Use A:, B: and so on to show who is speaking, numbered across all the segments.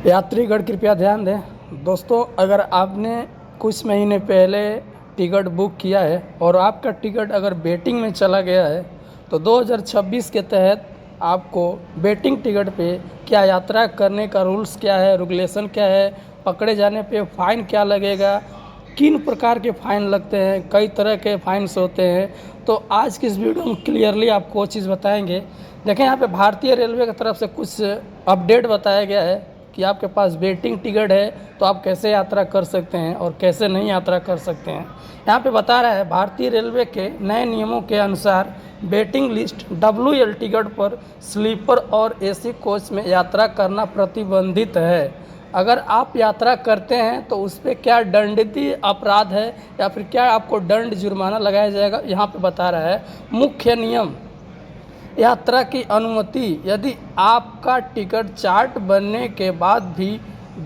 A: यात्रीगण कृपया ध्यान दें। दोस्तों, अगर आपने कुछ महीने पहले टिकट बुक किया है और आपका टिकट अगर वेटिंग में चला गया है तो 2026 के तहत आपको वेटिंग टिकट पे क्या यात्रा करने का रूल्स क्या है, रेगुलेशन क्या है, पकड़े जाने पे फ़ाइन क्या लगेगा, किन प्रकार के फ़ाइन लगते हैं, कई तरह के फ़ाइन्स होते हैं। तो आज की इस वीडियो में क्लियरली आपको वो चीज़ बताएंगे। देखें, यहाँ पे भारतीय रेलवे की तरफ से कुछ अपडेट बताया गया है कि आपके पास वेटिंग टिकट है तो आप कैसे यात्रा कर सकते हैं और कैसे नहीं यात्रा कर सकते हैं। यहाँ पे बता रहा है भारतीय रेलवे के नए नियमों के अनुसार वेटिंग लिस्ट WL टिकट पर स्लीपर और AC कोच में यात्रा करना प्रतिबंधित है। अगर आप यात्रा करते हैं तो उस पर क्या दंडनीय अपराध है या फिर क्या आपको दंड जुर्माना लगाया जाएगा, यहाँ पे बता रहा है। मुख्य नियम: यात्रा की अनुमति: यदि आपका टिकट चार्ट बनने के बाद भी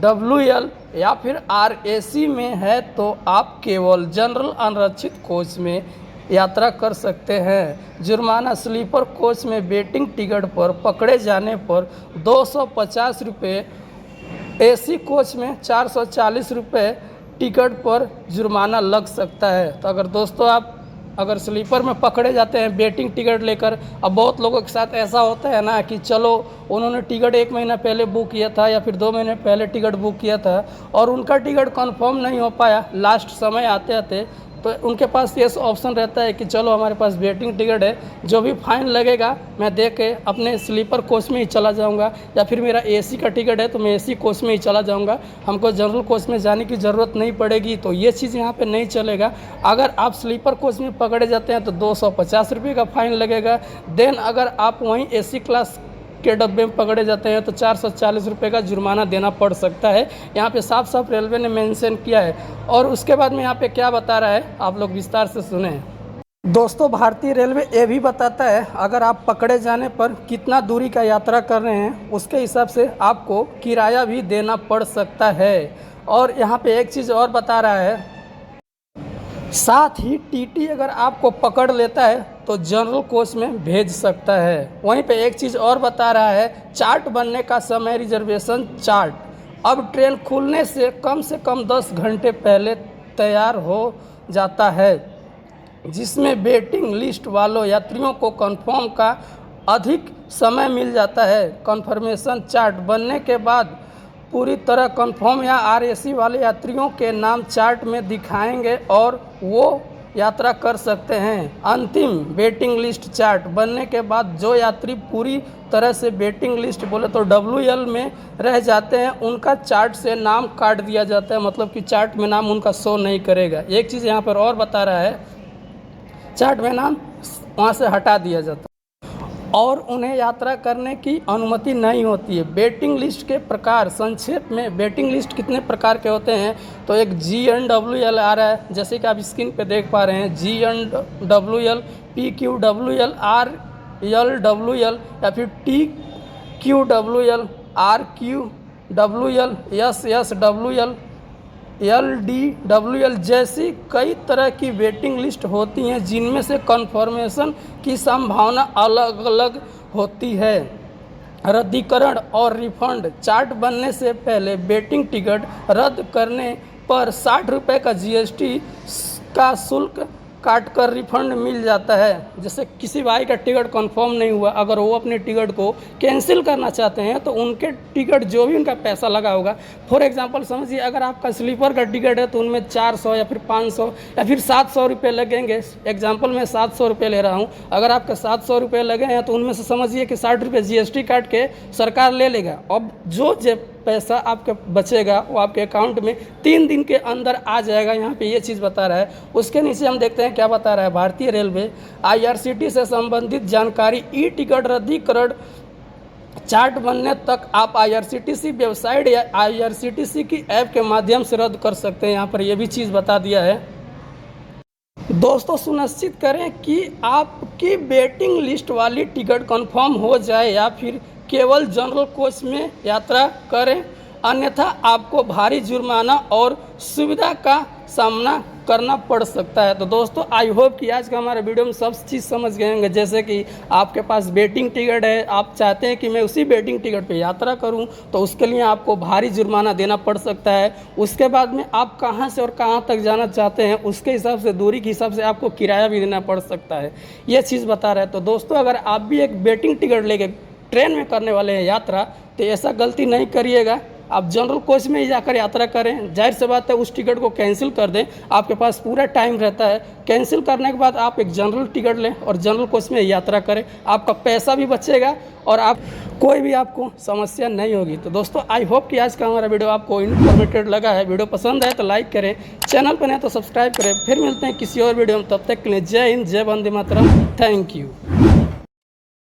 A: WL या फिर RAC में है तो आप केवल जनरल अनारक्षित कोच में यात्रा कर सकते हैं। जुर्माना: स्लीपर कोच में वेटिंग टिकट पर पकड़े जाने पर 250 रुपये, AC कोच में 440 रुपये टिकट पर जुर्माना लग सकता है। तो अगर दोस्तों आप अगर स्लीपर में पकड़े जाते हैं वेटिंग टिकट लेकर, अब बहुत लोगों के साथ ऐसा होता है ना कि चलो उन्होंने टिकट 1 महीना पहले बुक किया था या फिर 2 महीने पहले टिकट बुक किया था और उनका टिकट कंफर्म नहीं हो पाया लास्ट समय आते आते, तो उनके पास ये ऑप्शन रहता है कि चलो हमारे पास वेटिंग टिकट है, जो भी फाइन लगेगा मैं दे के अपने स्लीपर कोच में ही चला जाऊंगा, या फिर मेरा AC का टिकट है तो मैं AC कोच में ही चला जाऊंगा, हमको जनरल कोच में जाने की ज़रूरत नहीं पड़ेगी। तो ये चीज़ यहाँ पे नहीं चलेगा। अगर आप स्लीपर कोच में पकड़े जाते हैं तो 250 रुपये का फाइन लगेगा। देन अगर आप वहीं AC क्लास के डब्बे में पकड़े जाते हैं तो 440 रुपये का जुर्माना देना पड़ सकता है। यहाँ पे साफ साफ रेलवे ने मेंशन किया है। और उसके बाद में यहाँ पे क्या बता रहा है, आप लोग विस्तार से सुने। दोस्तों, भारतीय रेलवे ये भी बताता है अगर आप पकड़े जाने पर कितना दूरी का यात्रा कर रहे हैं उसके हिसाब से आपको किराया भी देना पड़ सकता है। और यहाँ पे एक चीज़ और बता रहा है, साथ ही TT अगर आपको पकड़ लेता है तो जनरल कोच में भेज सकता है। वहीं पे एक चीज़ और बता रहा है, चार्ट बनने का समय: रिजर्वेशन चार्ट अब ट्रेन खुलने से कम 10 घंटे पहले तैयार हो जाता है, जिसमें वेटिंग लिस्ट वालों यात्रियों को कंफर्म का अधिक समय मिल जाता है। कंफर्मेशन चार्ट बनने के बाद पूरी तरह कंफर्म या RAC वाले यात्रियों के नाम चार्ट में दिखाएंगे और वो यात्रा कर सकते हैं। अंतिम वेटिंग लिस्ट चार्ट बनने के बाद जो यात्री पूरी तरह से वेटिंग लिस्ट बोले तो WL में रह जाते हैं उनका चार्ट से नाम काट दिया जाता है, मतलब कि चार्ट में नाम उनका शो नहीं करेगा। एक चीज़ यहाँ पर और बता रहा है, चार्ट में नाम वहाँ से हटा दिया जाता है और उन्हें यात्रा करने की अनुमति नहीं होती है। वेटिंग लिस्ट के प्रकार: संक्षेप में वेटिंग लिस्ट कितने प्रकार के होते हैं तो एक GNWL आ रहा है, जैसे कि आप स्क्रीन पे देख पा रहे हैं, GNWL, PQWL, RLWL या फिर TQWL, RQWL, SSWL, LDWL जैसी कई तरह की वेटिंग लिस्ट होती हैं जिनमें से कन्फर्मेशन की संभावना अलग अलग होती है। रद्दीकरण और रिफंड: चार्ट बनने से पहले वेटिंग टिकट रद्द करने पर 60 रुपये का GST का शुल्क काटकर रिफंड मिल जाता है। जैसे किसी भाई का टिकट कंफर्म नहीं हुआ, अगर वो अपने टिकट को कैंसिल करना चाहते हैं तो उनके टिकट जो भी उनका पैसा लगा होगा, फॉर एग्जांपल समझिए अगर आपका स्लीपर का टिकट है तो उनमें 400 या फिर 500 या फिर 700 रुपये लगेंगे। एग्जाम्पल मैं 700 रुपये ले रहा हूँ, अगर आपके 700 रुपये लगे हैं तो उनमें से समझिए कि 60 रुपये GST काट के सरकार ले लेगा। अब जो पैसा आपके बचेगा वो आपके अकाउंट में 3 दिन के अंदर आ जाएगा। यहाँ पे ये चीज़ बता रहा है। उसके नीचे हम देखते हैं क्या बता रहा है भारतीय रेलवे। IRCT से संबंधित जानकारी: टिकट रद्दीकरण चार्ट बनने तक आप IRCTC वेबसाइट या IRCTC की ऐप के माध्यम से रद्द कर सकते हैं। यहाँ पर यह भी चीज़ बता दिया है। दोस्तों, सुनिश्चित करें कि आपकी वेटिंग लिस्ट वाली टिकट कंफर्म हो जाए या फिर केवल जनरल कोच में यात्रा करें, अन्यथा आपको भारी जुर्माना और सुविधा का सामना करना पड़ सकता है। तो दोस्तों आई होप कि आज का हमारा वीडियो में सब चीज़ समझ गए होंगे। जैसे कि आपके पास वेटिंग टिकट है, आप चाहते हैं कि मैं उसी वेटिंग टिकट पे यात्रा करूं, तो उसके लिए आपको भारी जुर्माना देना पड़ सकता है। उसके बाद में आप कहां से और कहां तक जाना चाहते हैं उसके हिसाब से, दूरी के हिसाब से आपको किराया भी देना पड़ सकता है। ये चीज़ बता रहे हैं। तो दोस्तों अगर आप भी एक वेटिंग टिकट लेके ट्रेन में करने वाले हैं यात्रा, तो ऐसा गलती नहीं करिएगा। आप जनरल कोच में ही जाकर यात्रा करें। जाहिर सी बात है उस टिकट को कैंसिल कर दें, आपके पास पूरा टाइम रहता है। कैंसिल करने के बाद आप एक जनरल टिकट लें और जनरल कोच में यात्रा करें। आपका पैसा भी बचेगा और आप कोई भी आपको समस्या नहीं होगी। तो दोस्तों आई होप कि आज का हमारा वीडियो आपको इन्फॉर्मेटिव लगा है। वीडियो पसंद आए तो लाइक करें, चैनल पर नहीं तो सब्सक्राइब करें। फिर मिलते हैं किसी और वीडियो में, तब तक के लिए जय हिंद, जय वंदे मातरम। Thank you.